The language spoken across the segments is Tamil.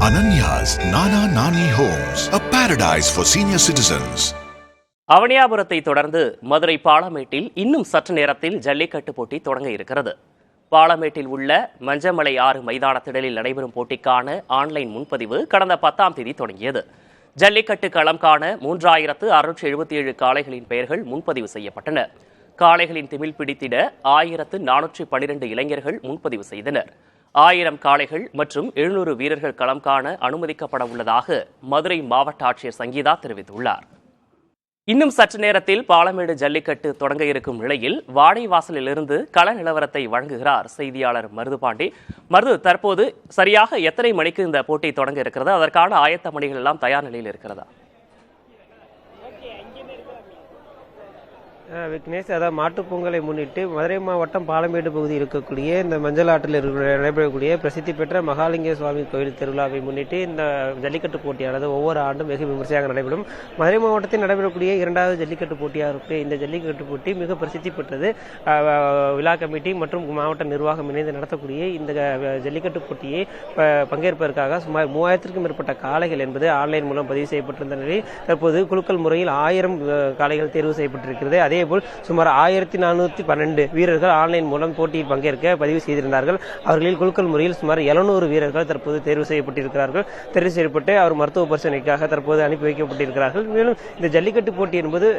Ananya's Nana Nani Homes, a paradise for senior citizens. அவனியாபுரத்தை தொடர்ந்து மதுரை பாலமேட்டில் இன்னும் சற்று நேரத்தில் ஜல்லிக்கட்டு போட்டி தொடங்க இருக்கிறது. பாலமேட்டில் உள்ள மஞ்சமலை ஆறு மைதான திடலில் நடைபெறும் போட்டிக்கான ஆன்லைன் முன்பதிவு கடந்த 10ஆம் தேதி தொடங்கியது. ஜல்லிக்கட்டு களம் காண 3677 காளைகளின் பெயர்கள் முன்பதிவு செய்யப்பட்டன. காளைகளின் திமில் பிடித்திட 1412 இளைஞர்கள் முன்பதிவு செய்தனர். 1000 காளைகள் மற்றும் 700 வீரர்கள் களம் காண அனுமதிக்கப்பட உள்ளதாக மதுரை மாவட்ட ஆட்சியர் சங்கீதா தெரிவித்துள்ளார். இன்னும் சற்று நேரத்தில் பாலமேடு ஜல்லிக்கட்டு தொடங்க இருக்கும் நிலையில் வாடைவாசலிலிருந்து கள நிலவரத்தை வழங்குகிறார் செய்தியாளர் மருதுபாண்டி. மருது, தற்போது சரியாக எத்தனை மணிக்கு இந்த போட்டி தொடங்க இருக்கிறது? அதற்கான ஆயத்த பணிகள் எல்லாம் தயார் நிலையில் இருக்கிறதா? விக்னேஷ், அதாவது மாட்டுப் பொங்கலை முன்னிட்டு மதுரை மாவட்டம் பாலமேடு பகுதியில் இருக்கக்கூடிய இந்த மஞ்சள் ஆற்றில் நடைபெறக்கூடிய பிரசித்தி பெற்ற மகாலிங்க சுவாமி கோயில் திருவிழாவை முன்னிட்டு இந்த ஜல்லிக்கட்டு போட்டியானது ஒவ்வொரு ஆண்டும் வெகு விமர்சையாக நடைபெறும். மதுரை மாவட்டத்தில் நடைபெறக்கூடிய 2வது ஜல்லிக்கட்டு போட்டியாக இருக்கக்கூடிய இந்த ஜல்லிக்கட்டு போட்டி மிக பிரசித்தி பெற்றது. விழா கமிட்டி மற்றும் மாவட்ட நிர்வாகம் இணைந்து நடத்தக்கூடிய இந்த ஜல்லிக்கட்டு போட்டியை பங்கேற்பதற்காக சுமார் 3000க்கும் மேற்பட்ட காளைகள் என்பது ஆன்லைன் மூலம் பதிவு செய்யப்பட்டிருந்த நிலையில் தற்போது குலுக்கல் முறையில் 1000 காளைகள் தேர்வு செய்யப்பட்டிருக்கிறது. அதேபோல் சுமார் 1412 வீரர்கள் ஆன்லைன் மூலம் போட்டியில் பங்கேற்க பதிவு செய்திருந்தார்கள். அவர்களில் குலுக்கல் முறையில் சுமார் 700 வீரர்கள் தற்போது தேர்வு செய்யப்பட்டிருக்கிறார்கள். தேர்வு செய்யப்பட்டு அவர் மருத்துவ பரிசோதனைக்காக தற்போது அனுப்பி வைக்கப்பட்டிருக்கிறார்கள். மேலும் இந்த ஜல்லிக்கட்டு போட்டி என்பது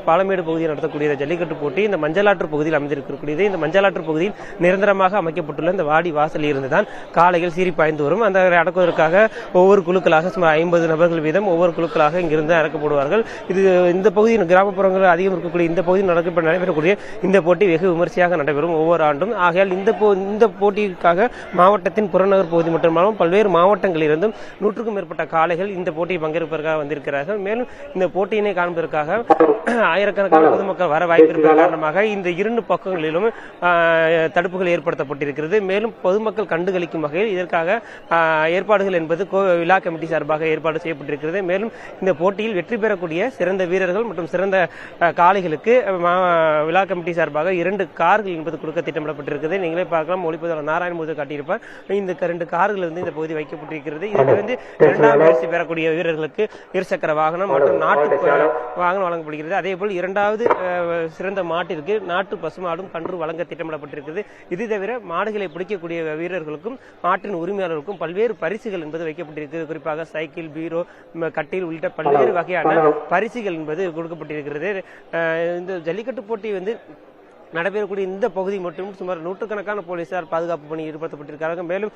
பாலமேடு பகுதியில் நடத்தக்கூடிய ஜல்லிக்கட்டு போட்டி இந்த மஞ்சளாற்று பகுதியில் அமைந்திருக்கக்கூடியது. இந்த மஞ்சளாற்று பகுதியில் நிரந்தரமாக அமைக்கப்பட்டுள்ள இந்த வாடி வாசலில் இருந்துதான் காளைகள் சீறி பாய்ந்து வரும். அந்த அடக்குவதற்காக ஒவ்வொரு குழுக்களாக சுமார் 50 நபர்கள் வீதம் ஒவ்வொரு குழுக்களாக இங்கிருந்து அடக்கப்படுவார்கள். இது இந்த பகுதியில் கிராமப்புறங்கள் அதிகம் இருக்கக்கூடிய இந்த பகுதியில் நடைபெறக்கூடிய இந்த போட்டி வெகு விமர்சையாக நடைபெறும் ஒவ்வொரு ஆண்டும். ஆகையால் இந்த போட்டிக்காக மாவட்டத்தின் புறநகர் பகுதி மட்டுமல்லாமல் பல்வேறு மாவட்டங்களில் இருந்தும் 100க்கும் மேற்பட்ட காளைகள் இந்த போட்டியை பங்கேற்பதற்காக வந்திருக்கிறார்கள். மேலும் இந்த போட்டியினை காண்பதற்காக ஆயிரக்கணக்கான பொதுமக்கள் வர வாய்ப்பிருப்பதன் காரணமாக இந்த 2 பக்கங்களிலும் தடுப்புகள் ஏற்படுத்தப்பட்டிருக்கிறது. மேலும் பொதுமக்கள் கண்டுகளிக்கும் வகையில் இதற்காக ஏற்பாடுகள் என்பது விழா கமிட்டி சார்பாக ஏற்பாடு செய்யப்பட்டிருக்கிறது. மேலும் இந்த போட்டியில் வெற்றி பெறக்கூடிய சிறந்த வீரர்கள் மற்றும் சிறந்த காளைகளுக்கு விழா கமிட்டி சார்பாக 2 கார்கள் என்பது கொடுக்க திட்டமிடப்பட்டிருக்கிறது. நீங்களே பார்க்கலாம், ஒளிப்பதிவாளர் நாராயணமூர்த்தி காட்டியிருப்பார். இந்த 2 கார்கள் இந்த பகுதி வைக்கப்பட்டிருக்கிறது. இதற்கு 2ஆம் பரிசு பெறக்கூடிய வீரர்களுக்கு இருசக்கர வாகனம் மற்றும் நாட்டு வாகனம் வழங்கப்படுகிறது. அதேபோல் 2வது சிறந்த மாட்டிற்கு நாட்டு பசுமாடும் கன்று வழங்க திட்டமிடப்பட்டிருக்கிறது. இது தவிர மாடுகளை பிடிக்கக்கூடிய வீரர்களுக்கும் மாட்டின் உரிமையாளர்களுக்கும் பல்வேறு பரிசுகள் என்பது வைக்கப்பட்டிருக்கிறது. குறிப்பாக சைக்கிள், பீரோ, கட்டில் உள்ளிட்ட பல்வேறு வகையான பரிசுகள் என்பது கொடுக்கப்பட்டிருக்கிறது. இந்த ஜல்லிக்கட்டு போட்டி நடைபெறக்கூடிய இந்த பகுதி மட்டும் சுமார் 100கணக்கான போலீசார் பாதுகாப்பு பணி ஈடுபடுத்தப்பட்டிருக்கிறார்கள். மேலும்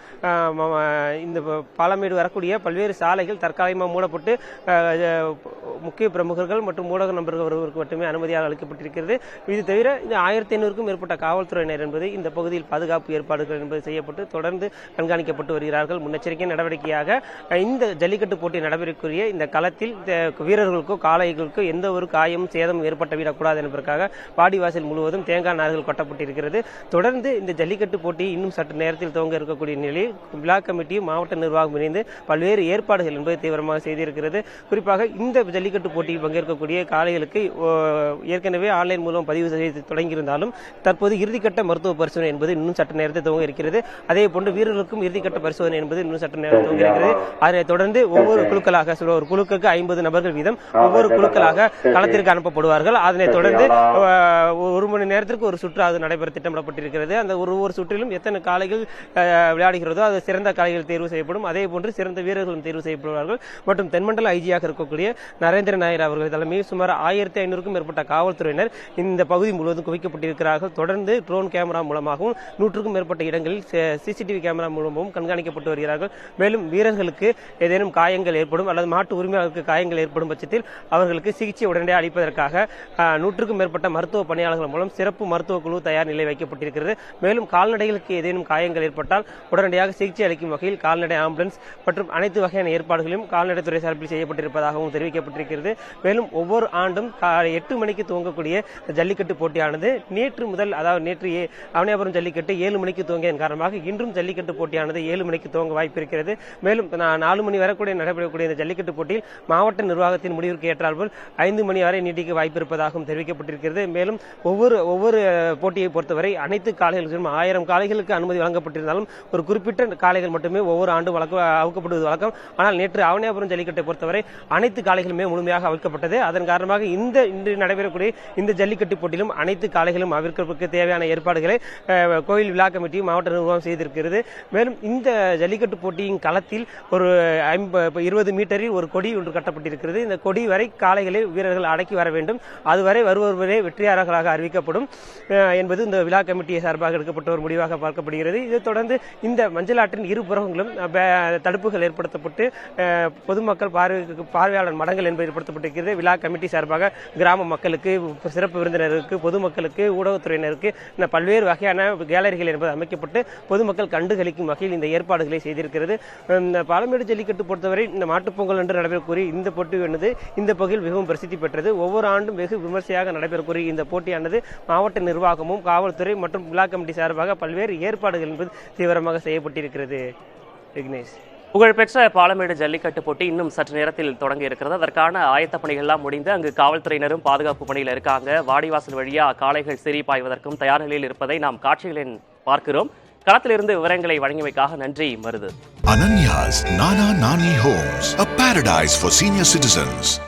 இந்த பாலமேடு வரக்கூடிய பல்வேறு சாலைகள் தற்காலிகமாக மூடப்பட்டு முக்கிய பிரமுகர்கள் மற்றும் ஊடக நபர்கள் வருவதற்கு மட்டுமே அனுமதியாக அளிக்கப்பட்டிருக்கிறது. இது தவிர இந்த 1500க்கும் மேற்பட்ட காவல்துறையினர் என்பது இந்த பகுதியில் பாதுகாப்பு ஏற்பாடுகள் என்பது செய்யப்பட்டு தொடர்ந்து கண்காணிக்கப்பட்டு வருகிறார்கள். முன்னெச்சரிக்கை நடவடிக்கையாக இந்த ஜல்லிக்கட்டு போட்டி நடைபெறக்கூடிய இந்த களத்தில் வீரர்களுக்கோ காளைகளுக்கோ எந்த ஒரு காயமும் சேதமும் ஏற்பட்டுவிடக்கூடாது என்பதற்காக வாடிவாசல் முழுவதும் தேங்காய் நார்கள் கொட்டப்பட்டிருக்கிறது. தொடர்ந்து இந்த ஜல்லிக்கட்டு போட்டி இன்னும் சற்று நேரத்தில் துவங்க இருக்கக்கூடிய நிலையில் விழா கமிட்டியும் மாவட்ட நிர்வாகம் இணைந்து பல்வேறு ஏற்பாடுகள் என்பது தீவிரமாக செய்திருக்கிறது. குறிப்பாக இந்த ஜல்லிக்கட்டு போட்டியில் பங்கேற்கக்கூடிய காளைகளுக்கு ஏற்கனவே ஆன்லைன் மூலம் பதிவு செய்து தொடங்கியிருந்தாலும் தற்போது இறுதிக்கட்ட மருத்துவ பரிசோதனை என்பது இன்னும் சற்று நேரத்தில் துவங்க இருக்கிறது. அதே போன்று வீரர்களுக்கும் இறுதிக்கட்ட பரிசோதனை என்பது இன்னும் சற்று நேரம் துவங்க இருக்கிறது. அதனைத் தொடர்ந்து ஒவ்வொரு குழுக்களாக ஒரு குழுக்களுக்கு 50 நபர்கள் வீதம் ஒவ்வொரு குழுக்களாக களத்திற்கு அனுப்பப்படுவார்கள். அதனைத் தொடர்ந்து 1 மணி நேரத்தில் ஒரு சுற்று அது நடைபெற திட்டமிடப்பட்டிருக்கிறது. அந்த ஒவ்வொரு சுற்றிலும் எத்தனை காளைகள் விளையாடுகிறதோ அது சிறந்த காளைகள் தேர்வு செய்யப்படும். அதே போன்று சிறந்த வீரர்களும் தேர்வு செய்யப்படுவார்கள். மற்றும் தென்மண்டல ஐஜியாக இருக்கக்கூடிய நரேந்திர நாயர் அவர்கள் தலைமையில் சுமார் 1500க்கும் மேற்பட்ட காவல்துறையினர் இந்த பகுதி முழுவதும் குவிக்கப்பட்டிருக்கிறார்கள். தொடர்ந்து ட்ரோன் கேமரா மூலமாகவும் 100க்கும் மேற்பட்ட இடங்களில் சிசிடிவி கேமரா மூலமாகவும் கண்காணிக்கப்பட்டு வருகிறார்கள். மேலும் வீரர்களுக்கு ஏதேனும் காயங்கள் ஏற்படும் அல்லது மாட்டு உரிமையாளருக்கு காயங்கள் ஏற்படும் பட்சத்தில் அவர்களுக்கு சிகிச்சை உடனடியாக அளிப்பதற்காக 100க்கும் மேற்பட்ட மருத்துவ பணியாளர்கள் மூலம் சிறப்பு மருத்துவ குழு தயார் நிலை வைக்கப்பட்டிருக்கிறது. மேலும் கால்நடைகளுக்கு ஏதேனும் காயங்கள் ஏற்பட்டால் உடனடியாக சிகிச்சை அளிக்கும் வகையில் கால்நடை ஆம்புலன்ஸ் மற்றும் அனைத்து வகையான ஏற்பாடுகளையும் கால்நடைத்துறை சார்பில் செய்யப்பட்டிருப்பதாகவும் தெரிவிக்கப்பட்டிருக்கிறது. மேலும் ஒவ்வொரு ஆண்டும் 8 மணிக்கு துவங்கக்கூடிய ஜல்லிக்கட்டு போட்டியானது நேற்று முதல், அதாவது நேற்று அவனியாபுரம் ஜல்லிக்கட்டு 7 மணிக்கு துவங்கியதன் காரணமாக இன்றும் ஜல்லிக்கட்டு போட்டியானது 7 மணிக்கு துவங்க வாய்ப்பு இருக்கிறது. மேலும் 4 மணி வரை நடைபெறக்கூடிய இந்த ஜல்லிக்கட்டு போட்டியில் மாவட்ட நிர்வாகத்தின் முடிவிற்கு ஏற்றால்போல் 5 மணி வரை நீடிக்க வாய்ப்பு இருப்பதாகவும் தெரிவிக்கப்பட்டிருக்கிறது. மேலும் ஒவ்வொரு ஒவ்வொரு போட்டியை பொறுத்தவரை அனைத்து காளைகளுக்கும் 1000 காளைகளுக்கு அனுமதி வழங்கப்பட்டிருந்தாலும் ஒரு குறிப்பிட்ட காளைகள் மட்டுமே ஒவ்வொரு ஆண்டும் அவுக்கப்படுவது வழக்கம். ஆனால் நேற்று அவனியாபுரம் ஜல்லிக்கட்டை பொறுத்தவரை அனைத்து காளைகளுமே முழுமையாக அவிழ்க்கப்பட்டது. அதன் காரணமாக இன்று நடைபெறக்கூடிய இந்த ஜல்லிக்கட்டு போட்டியிலும் அனைத்து காளைகளும் அவிழ்ப்பதற்கு தேவையான ஏற்பாடுகளை கோயில் விழா கமிட்டி மாவட்ட நிர்வாகம் செய்திருக்கிறது. மேலும் இந்த ஜல்லிக்கட்டு போட்டியின் களத்தில் ஒரு 20 மீட்டரில் ஒரு கொடி ஒன்று கட்டப்பட்டிருக்கிறது. இந்த கொடி வரை காளைகளை வீரர்கள் அடக்கி வர வேண்டும். அதுவரை வருபவர்களே வெற்றியாளர்களாக அறிவிக்கப்படும் என்பது இந்த விழா கமிட்டி சார்பாக எடுக்கப்பட்ட ஒரு முடிவாக பார்க்கப்படுகிறது. இதைத் தொடர்ந்து இந்த மஞ்சள் ஆற்றின் இரு புறங்களும் தடுப்புகள் ஏற்படுத்தப்பட்டு பொதுமக்கள் பார்வையாளர் மடங்கள் என்பது ஏற்படுத்தப்பட்டிருக்கிறது. விழா கமிட்டி சார்பாக கிராம மக்களுக்கு, சிறப்பு விருந்தினருக்கு, பொதுமக்களுக்கு, ஊடகத்துறையினருக்கு பல்வேறு வகையான கேலரிகள் என்பது அமைக்கப்பட்டு பொதுமக்கள் கண்டுகளிக்கும் வகையில் இந்த ஏற்பாடுகளை செய்திருக்கிறது. பாலமேடு ஜல்லிக்கட்டு பொறுத்தவரை இந்த மாட்டுப்பொங்கல் என்று நடைபெறக்கூடிய இந்த போட்டியானது இந்த பகுதியில் மிகவும் பிரசித்தி பெற்றது. ஒவ்வொரு ஆண்டும் வெகு விமர்சையாக நடைபெறக்கூடிய இந்த போட்டியானது மாவட்ட நிர்வாகமும், காவல்துறை மற்றும் விழா கமிட்டி சார்பாக பல்வேறு ஏற்பாடுகள் என்பது தீவிரமாக செய்யப்பட்டிருக்கிறது. விக்னேஷ், புகழ்பெற்ற பாலமேடு ஜல்லிக்கட்டு போட்டி இன்னும் சற்று நேரத்தில் தொடங்க இருக்கிறது. அதற்கான ஆயத்த பணிகள்லாம் முடிந்து அங்கு காவல்துறையினரும் பாதுகாப்பு பணியில் இருக்காங்க. வாடிவாசல் வழியா காளைகள் சிறி பாய்வதற்கும் தயார் நிலையில் இருப்பதை நாம் காட்சிகளில் பார்க்கிறோம். களத்திலிருந்து விவரங்களை வழங்கியமைக்காக நன்றி Marudhu. Ananya's Nana Nani Homes, a paradise for senior citizens.